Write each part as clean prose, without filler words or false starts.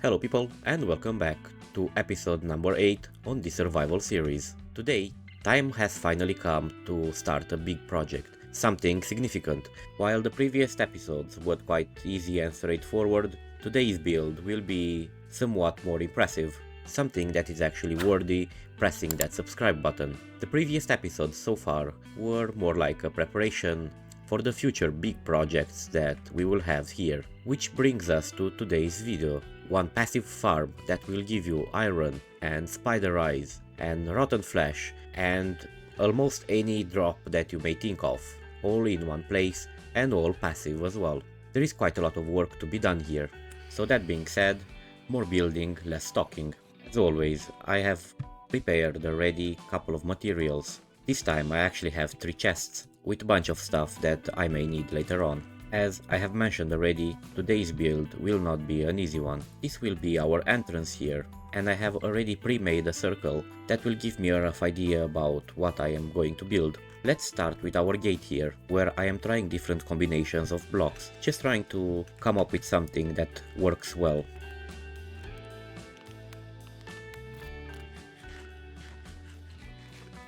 Hello people and welcome back to episode number 8 on the survival series. Today, time has finally come to start a big project, something significant. While the previous episodes were quite easy and straightforward, today's build will be somewhat more impressive, something that is actually worthy pressing that subscribe button. The previous episodes so far were more like a preparation for the future big projects that we will have here. Which brings us to today's video, one passive farm that will give you iron and spider eyes and rotten flesh and almost any drop that you may think of, all in one place and all passive as well. There is quite a lot of work to be done here. So that being said, more building, less stocking. As always, I have prepared already a couple of materials. This time I actually have 3 chests with a bunch of stuff that I may need later on. As I have mentioned already, today's build will not be an easy one. This will be our entrance here, and I have already pre-made a circle that will give me a rough idea about what I am going to build. Let's start with our gate here, where I am trying different combinations of blocks, just trying to come up with something that works well.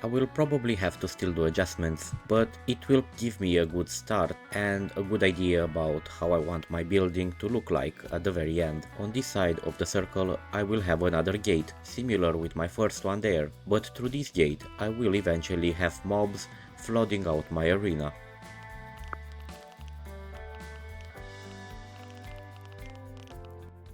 I will probably have to still do adjustments, but it will give me a good start and a good idea about how I want my building to look like at the very end. On this side of the circle I will have another gate, similar with my first one there, but through this gate I will eventually have mobs flooding out my arena.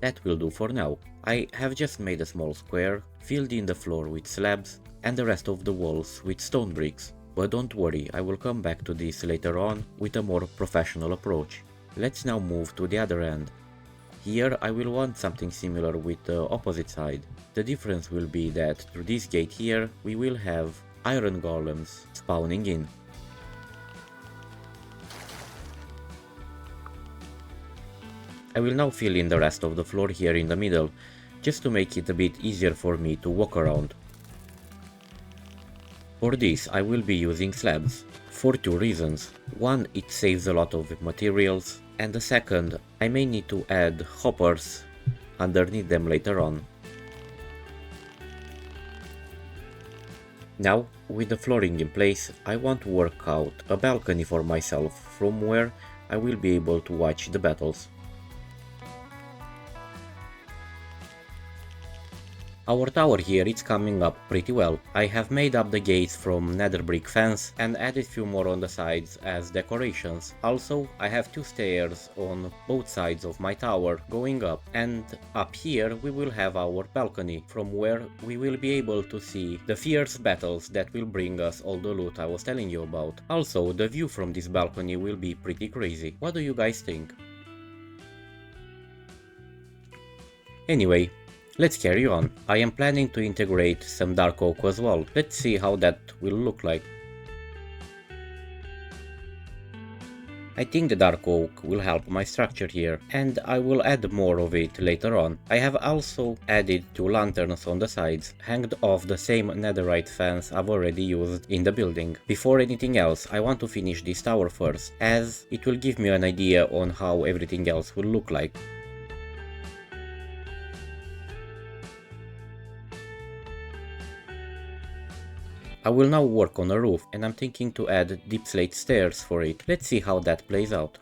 That will do for now. I have just made a small square, filled in the floor with slabs, and the rest of the walls with stone bricks. But don't worry, I will come back to this later on with a more professional approach. Let's now move to the other end. Here I will want something similar with the opposite side. The difference will be that through this gate here we will have iron golems spawning in. I will now fill in the rest of the floor here in the middle, just to make it a bit easier for me to walk around. For this I will be using slabs, for 2 reasons. One, it saves a lot of materials, and the second, I may need to add hoppers underneath them later on. Now, with the flooring in place, I want to work out a balcony for myself from where I will be able to watch the battles. Our tower here is coming up pretty well. I have made up the gates from nether brick fence and added few more on the sides as decorations. Also, I have 2 stairs on both sides of my tower going up, and up here we will have our balcony from where we will be able to see the fierce battles that will bring us all the loot I was telling you about. Also, the view from this balcony will be pretty crazy. What do you guys think? Anyway, let's carry on. I am planning to integrate some dark oak as well. Let's see how that will look like. I think the dark oak will help my structure here, and I will add more of it later on. I have also added 2 lanterns on the sides, hanged off the same netherite fence I've already used in the building. Before anything else, I want to finish this tower first, as it will give me an idea on how everything else will look like. I will now work on a roof, and I'm thinking to add deep slate stairs for it. Let's see how that plays out.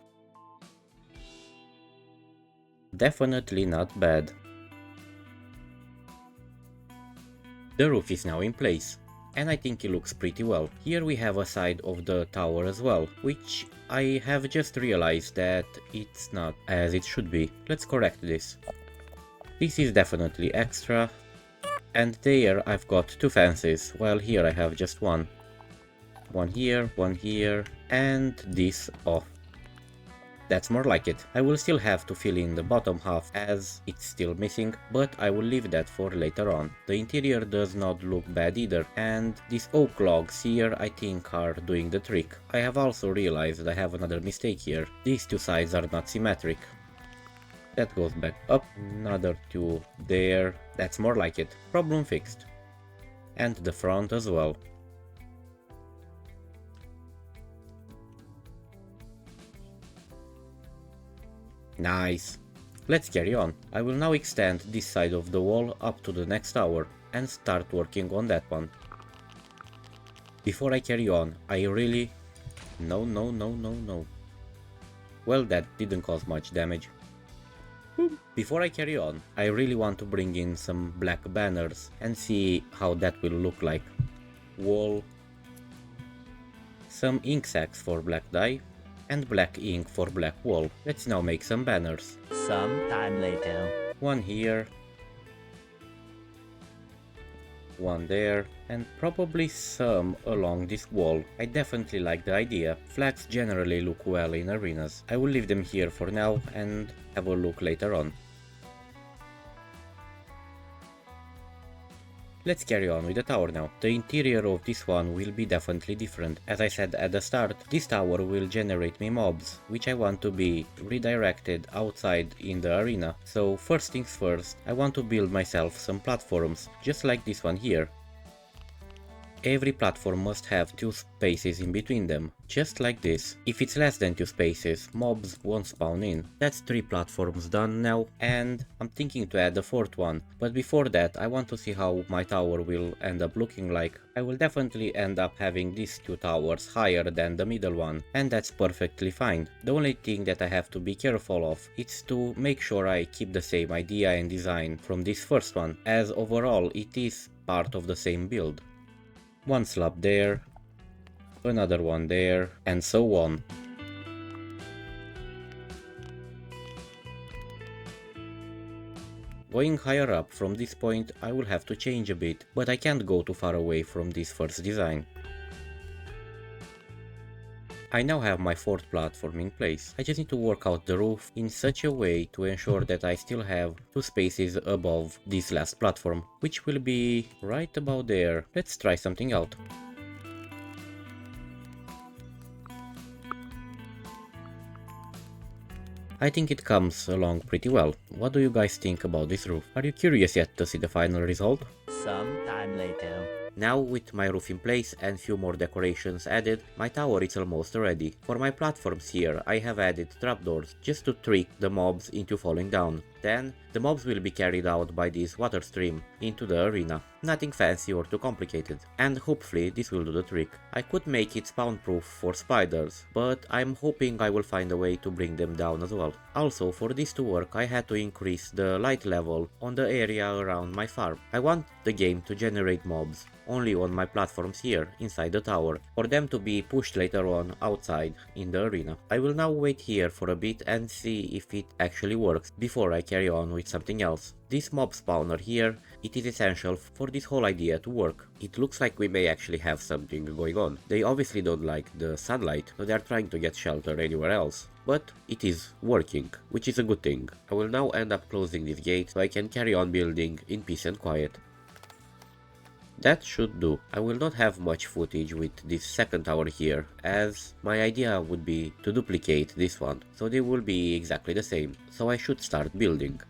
Definitely not bad. The roof is now in place, and I think it looks pretty well. Here we have a side of the tower as well, which I have just realized that it's not as it should be. Let's correct this. This is definitely extra. And there I've got 2 fences, while here I have just one. One here, and this off. That's more like it. I will still have to fill in the bottom half as it's still missing, but I will leave that for later on. The interior does not look bad either, and these oak logs here I think are doing the trick. I have also realized I have another mistake here. These 2 sides are not symmetric. That goes back up, another 2 there, that's more like it. Problem fixed. And the front as well. Nice. Let's carry on. I will now extend this side of the wall up to the next tower and start working on that one. Before I carry on, I really... No. Well, that didn't cause much damage. Before I carry on, I really want to bring in some black banners and see how that will look like. Wall, some ink sacs for black dye, and black ink for black wall. Let's now make some banners. Some time later. One here, one there, and probably some along this wall. I definitely like the idea. Flags generally look well in arenas. I will leave them here for now and have a look later on. Let's carry on with the tower now. The interior of this one will be definitely different. As I said at the start, this tower will generate me mobs, which I want to be redirected outside in the arena. So first things first, I want to build myself some platforms, just like this one here. Every platform must have 2 spaces in between them, just like this. If it's less than 2 spaces, mobs won't spawn in. That's 3 platforms done now, and I'm thinking to add a 4th one. But before that, I want to see how my tower will end up looking like. I will definitely end up having these 2 towers higher than the middle one, and that's perfectly fine. The only thing that I have to be careful of is to make sure I keep the same idea and design from this first one, as overall it is part of the same build. One slab there, another one there, and so on. Going higher up from this point, I will have to change a bit, but I can't go too far away from this first design. I now have my 4th platform in place. I just need to work out the roof in such a way to ensure that I still have 2 spaces above this last platform, which will be right about there. Let's try something out. I think it comes along pretty well. What do you guys think about this roof? Are you curious yet to see the final result? Some time later. Now, with my roof in place and few more decorations added, my tower is almost ready. For my platforms here, I have added trapdoors, just to trick the mobs into falling down. Then, the mobs will be carried out by this water stream into the arena. Nothing fancy or too complicated. And hopefully this will do the trick. I could make it spawn proof for spiders, but I'm hoping I will find a way to bring them down as well. Also, for this to work, I had to increase the light level on the area around my farm. I want the game to generate mobs only on my platforms here inside the tower, for them to be pushed later on outside in the arena. I will now wait here for a bit and see if it actually works before I carry on with something else. This mob spawner here, it is essential for this whole idea to work. It looks like we may actually have something going on. They obviously don't like the sunlight, so they are trying to get shelter anywhere else. But it is working, which is a good thing. I will now end up closing this gate so I can carry on building in peace and quiet. That should do. I will not have much footage with this second tower here, as my idea would be to duplicate this one, so they will be exactly the same, so I should start building.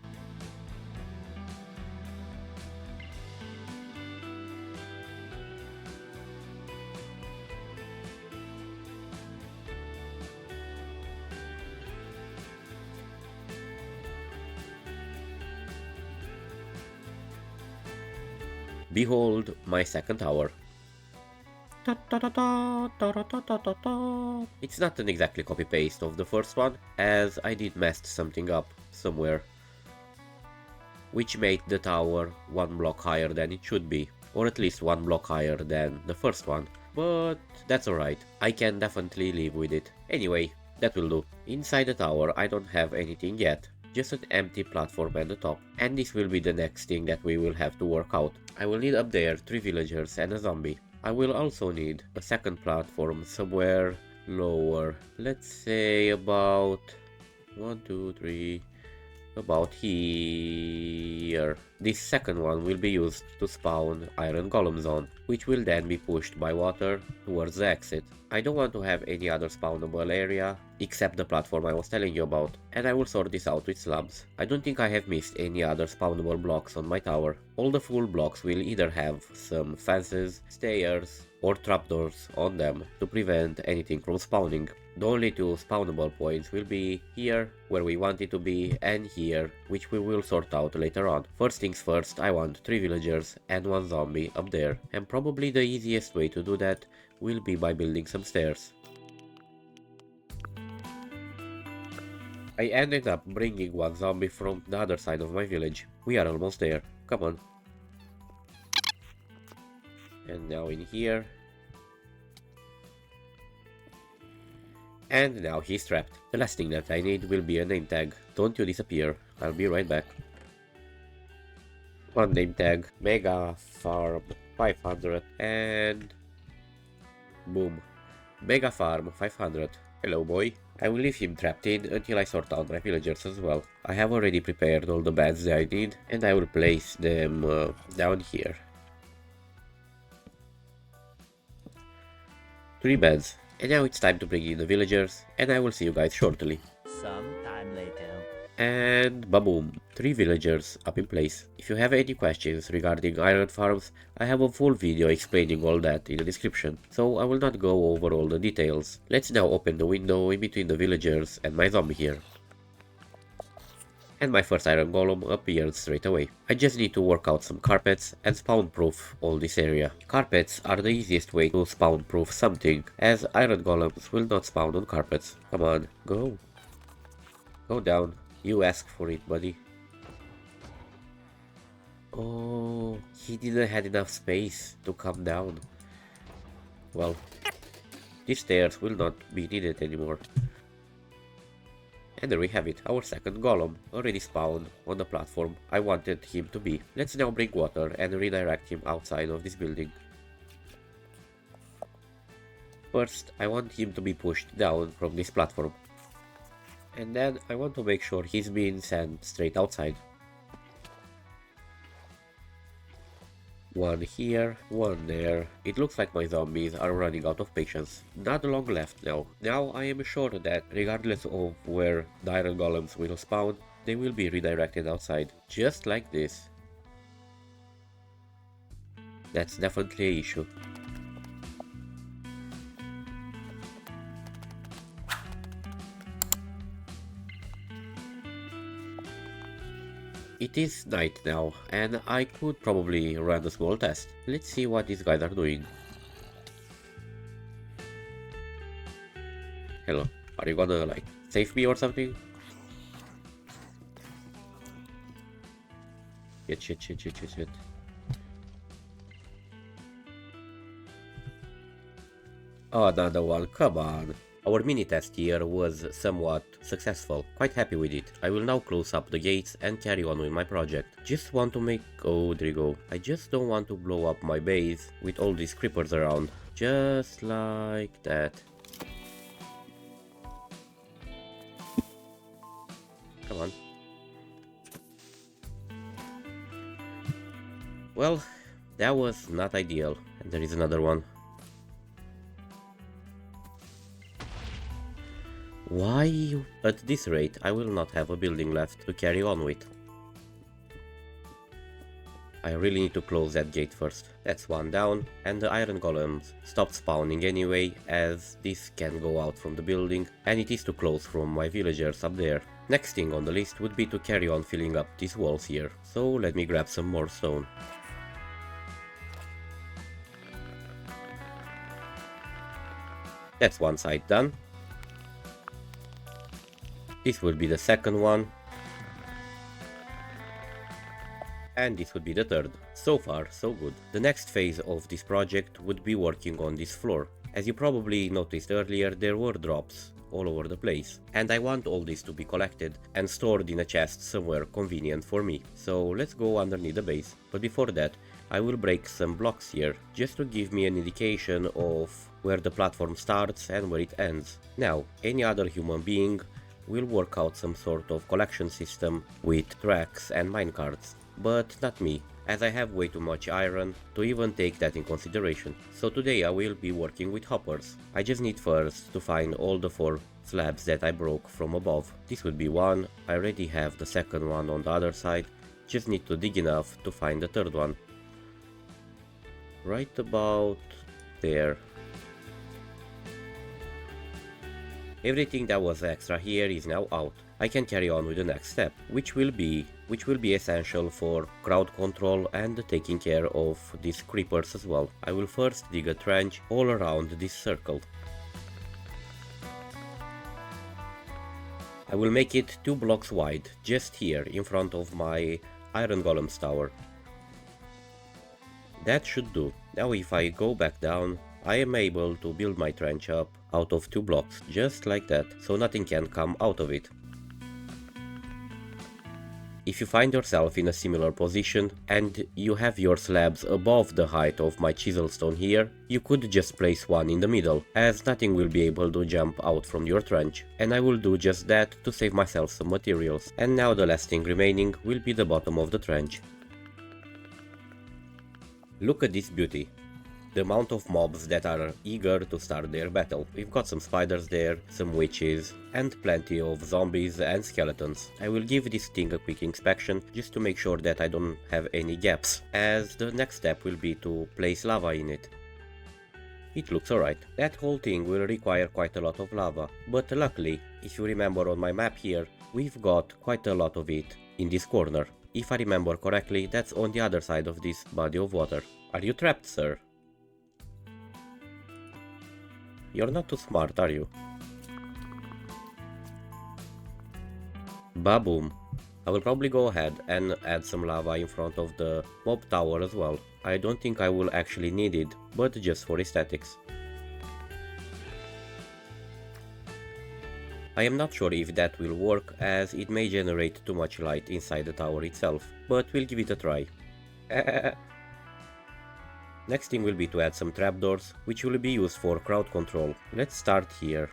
Behold my second tower. It's not an exactly copy-paste of the first one, as I did mess something up somewhere, which made the tower 1 block higher than it should be, or at least 1 block higher than the first one, but that's alright, I can definitely live with it. Anyway, that will do. Inside the tower I don't have anything yet, just an empty platform at the top, and this will be the next thing that we will have to work out. I will need up there 3 villagers and a zombie. I will also need a second platform somewhere lower, let's say about 1, 2, 3, about here. This second one will be used to spawn iron golems on, which will then be pushed by water towards the exit. I don't want to have any other spawnable area except the platform I was telling you about, and I will sort this out with slabs. I don't think I have missed any other spawnable blocks on my tower. All the full blocks will either have some fences, stairs, or trapdoors on them to prevent anything from spawning. The only two spawnable points will be here, where we want it to be, and here, which we will sort out later on. First things first, I want 3 villagers and 1 zombie up there, and probably the easiest way to do that will be by building some stairs. I ended up bringing 1 zombie from the other side of my village. We are almost there. Come on. And now in here. And now he's trapped. The last thing that I need will be a name tag. Don't you disappear. I'll be right back. One name tag. Mega Farm 500 and... boom. Mega Farm 500. Hello boy. I will leave him trapped in until I sort out my villagers as well. I have already prepared all the beds that I need and I will place them down here. 3 beds. And now it's time to bring in the villagers and I will see you guys shortly. Some time later. And baboom, 3 villagers up in place. If you have any questions regarding iron farms, I have a full video explaining all that in the description, so I will not go over all the details. Let's now open the window in between the villagers and my zombie here. And my first iron golem appeared straight away. I just need to work out some carpets and spawn proof all this area. Carpets are the easiest way to spawn proof something, as iron golems will not spawn on carpets. Come on, go. Go down. You asked for it, buddy. Oh, he didn't have enough space to come down. Well, these stairs will not be needed anymore. And there we have it, our second golem, already spawned on the platform I wanted him to be. Let's now bring water and redirect him outside of this building. First, I want him to be pushed down from this platform. And then I want to make sure he's being sent straight outside. 1 here, 1 there. It looks like my zombies are running out of patience. Not long left now. Now I am sure that regardless of where the iron golems will spawn, they will be redirected outside. Just like this. That's definitely an issue. It is night now, and I could probably run a small test. Let's see what these guys are doing. Hello, are you gonna like save me or something? Shit. Oh, another one, come on. Our mini test here was somewhat successful, quite happy with it. I will now close up the gates and carry on with my project. Just want to make... oh, there you go. I just don't want to blow up my base with all these creepers around. Just like that. Come on. Well, that was not ideal. And there is another one. Why? At this rate, I will not have a building left to carry on with. I really need to close that gate first. That's one down, and the iron golems stopped spawning anyway, as this can go out from the building, and it is too close from my villagers up there. Next thing on the list would be to carry on filling up these walls here, so let me grab some more stone. That's one side done. This will be the second one. And this would be the third. So far, so good. The next phase of this project would be working on this floor. As you probably noticed earlier, there were drops all over the place. And I want all this to be collected and stored in a chest somewhere convenient for me. So let's go underneath the base. But before that, I will break some blocks here, just to give me an indication of where the platform starts and where it ends. Now, any other human being will work out some sort of collection system with tracks and minecarts, but not me, as I have way too much iron to even take that in consideration. So today I will be working with hoppers. I just need first to find all the 4 slabs that I broke from above. This would be one, I already have the second one on the other side, just need to dig enough to find the third one. Right about there. Everything that was extra here is now out. I can carry on with the next step, which will be essential for crowd control and taking care of these creepers as well. I will first dig a trench all around this circle. I will make it 2 blocks wide, just here in front of my iron golem's tower. That should do. Now if I go back down, I am able to build my trench up out of 2 blocks, just like that, so nothing can come out of it. If you find yourself in a similar position and you have your slabs above the height of my chisel stone here, you could just place one in the middle, as nothing will be able to jump out from your trench. And I will do just that to save myself some materials. And now the last thing remaining will be the bottom of the trench. Look at this beauty. The amount of mobs that are eager to start their battle. We've got some spiders there, some witches, and plenty of zombies and skeletons. I will give this thing a quick inspection just to make sure that I don't have any gaps, as the next step will be to place lava in it. It looks alright. That whole thing will require quite a lot of lava, but luckily, if you remember on my map here, we've got quite a lot of it in this corner. If I remember correctly, that's on the other side of this body of water. Are you trapped, sir? You're not too smart, are you? Baboom. I will probably go ahead and add some lava in front of the mob tower as well. I don't think I will actually need it, but just for aesthetics. I am not sure if that will work, as it may generate too much light inside the tower itself, but we'll give it a try. Next thing will be to add some trapdoors, which will be used for crowd control. Let's start here.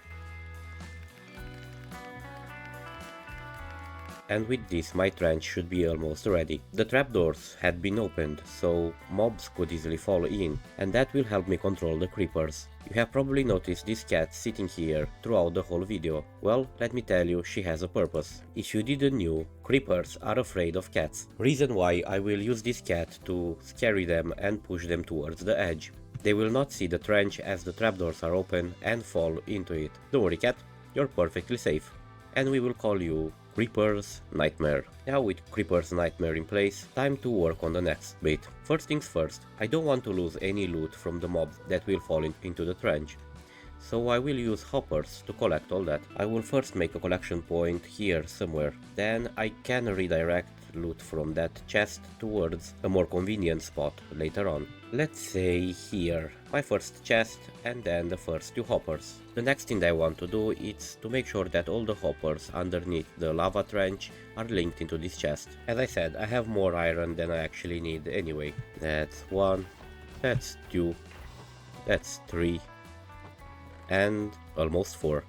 And with this, my trench should be almost ready. The trapdoors had been opened, so mobs could easily fall in, and that will help me control the creepers. You have probably noticed this cat sitting here throughout the whole video. Well, let me tell you, she has a purpose. If you didn't know, creepers are afraid of cats. Reason why I will use this cat to scare them and push them towards the edge. They will not see the trench as the trapdoors are open and fall into it. Don't worry, cat, you're perfectly safe. And we will call you Creeper's Nightmare. Now with Creeper's Nightmare in place, time to work on the next bit. First things first, I don't want to lose any loot from the mobs that will fall into the trench. So I will use hoppers to collect all that. I will first make a collection point here somewhere. Then I can redirect loot from that chest towards a more convenient spot later on. Let's say here, my first chest and then the first 2 hoppers. The next thing I want to do is to make sure that all the hoppers underneath the lava trench are linked into this chest. As I said, I have more iron than I actually need anyway. That's 1, that's 2, that's 3, and almost 4.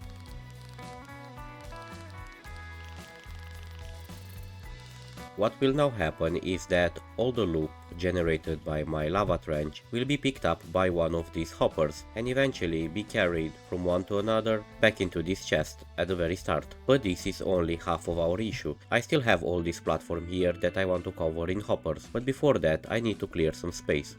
What will now happen is that all the loot generated by my lava trench will be picked up by one of these hoppers and eventually be carried from one to another back into this chest at the very start. But this is only half of our issue. I still have all this platform here that I want to cover in hoppers, but before that I need to clear some space.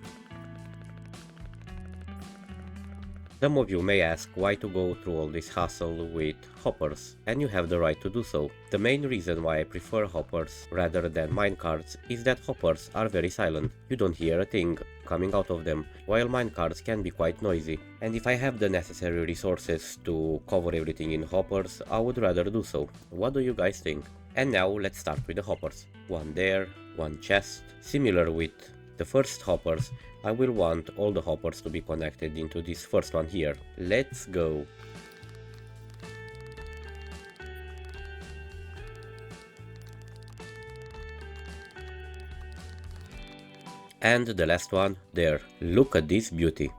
Some of you may ask why to go through all this hassle with hoppers, and you have the right to do so. The main reason why I prefer hoppers rather than minecarts is that hoppers are very silent. You don't hear a thing coming out of them, while minecarts can be quite noisy. And if I have the necessary resources to cover everything in hoppers, I would rather do so. What do you guys think? And now let's start with the hoppers. One there, one chest. Similar with the first hoppers, I will want all the hoppers to be connected into this first one here. Let's go! And the last one, there. Look at this beauty!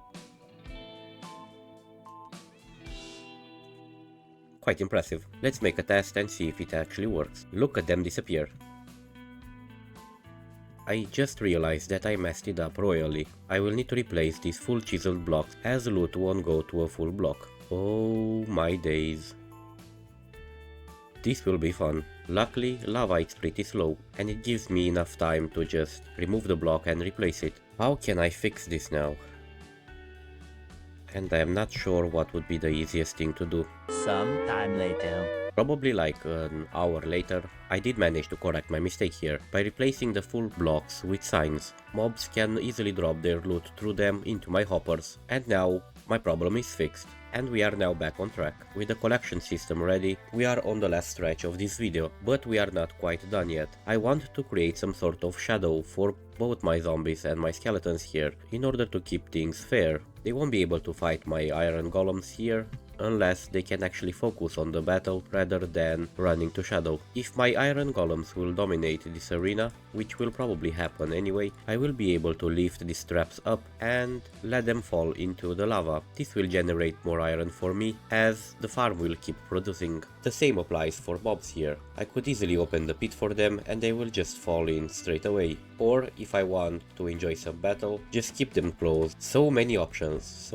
Quite impressive. Let's make a test and see if it actually works. Look at them disappear. I just realized that I messed it up royally. I will need to replace these full chiseled blocks as loot won't go to a full block. Oh my days. This will be fun. Luckily, lava is pretty slow and it gives me enough time to just remove the block and replace it. How can I fix this now? and I am not sure what would be the easiest thing to do. Some time later. Probably like an hour later, I did manage to correct my mistake here by replacing the full blocks with signs. Mobs can easily drop their loot through them into my hoppers, and now my problem is fixed. And we are now back on track. With the collection system ready, we are on the last stretch of this video, but we are not quite done yet. I want to create some sort of shadow for both my zombies and my skeletons here, in order to keep things fair. They won't be able to fight my iron golems here, unless they can actually focus on the battle rather than running to shadow. If my iron golems will dominate this arena, which will probably happen anyway, I will be able to lift these traps up and let them fall into the lava. This will generate more iron for me, as the farm will keep producing. The same applies for mobs here. I could easily open the pit for them and they will just fall in straight away. Or if I want to enjoy some battle, just keep them closed. So many options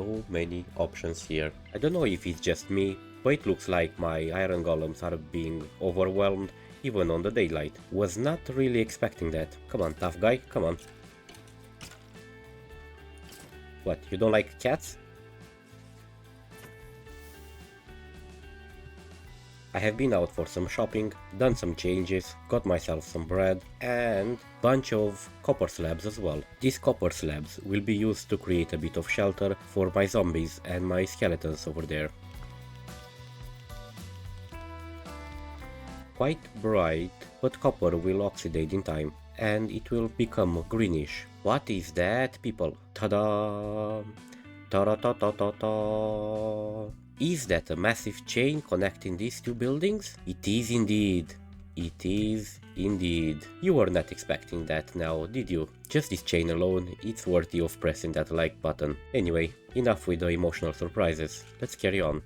here. I don't know if it's just me, but it looks like my iron golems are being overwhelmed even on the daylight. Was not really expecting that. Come on, tough guy, come on. What, you don't like cats? I have been out for some shopping, done some changes, got myself some bread and bunch of copper slabs as well. These copper slabs will be used to create a bit of shelter for my zombies and my skeletons over there. Quite bright, but copper will oxidate in time and it will become greenish. What is that, people? Ta-da! Ta-da-ta-ta-ta-ta! Is that a massive chain connecting these two buildings? It is indeed. It is indeed. You were not expecting that now, did you? Just this chain alone, it's worthy of pressing that like button. Anyway, enough with the emotional surprises. Let's carry on.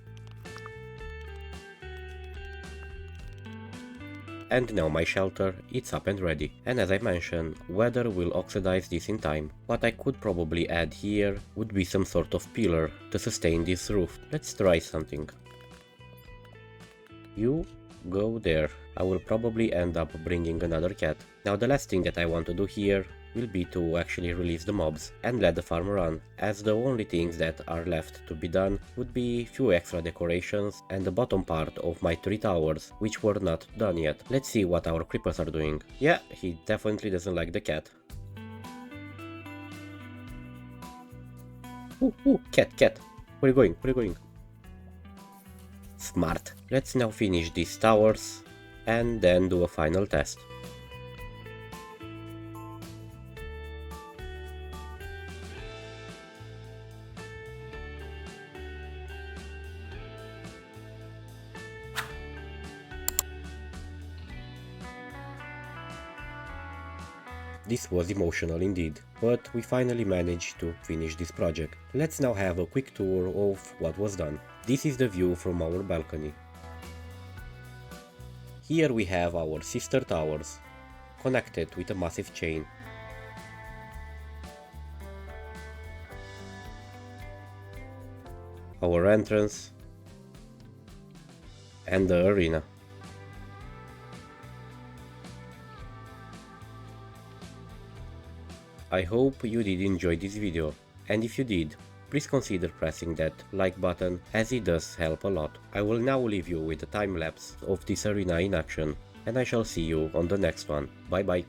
And now my shelter, it's up and ready. And as I mentioned, weather will oxidize this in time. What I could probably add here would be some sort of pillar to sustain this roof. Let's try something. You go there. I will probably end up bringing another cat. Now the last thing that I want to do here will be to actually release the mobs and let the farm run, as the only things that are left to be done would be few extra decorations and the bottom part of my 3 towers, which were not done yet. Let's see what our creepers are doing. Yeah, he definitely doesn't like the cat. Ooh, cat. Where are you going? Where are you going? Smart. Let's now finish these towers and then do a final test. This was emotional indeed, but we finally managed to finish this project. Let's now have a quick tour of what was done. This is the view from our balcony. Here we have our sister towers, connected with a massive chain. Our entrance and the arena. I hope you did enjoy this video, and if you did, please consider pressing that like button, as it does help a lot. I will now leave you with a time lapse of this arena in action, and I shall see you on the next one. Bye bye.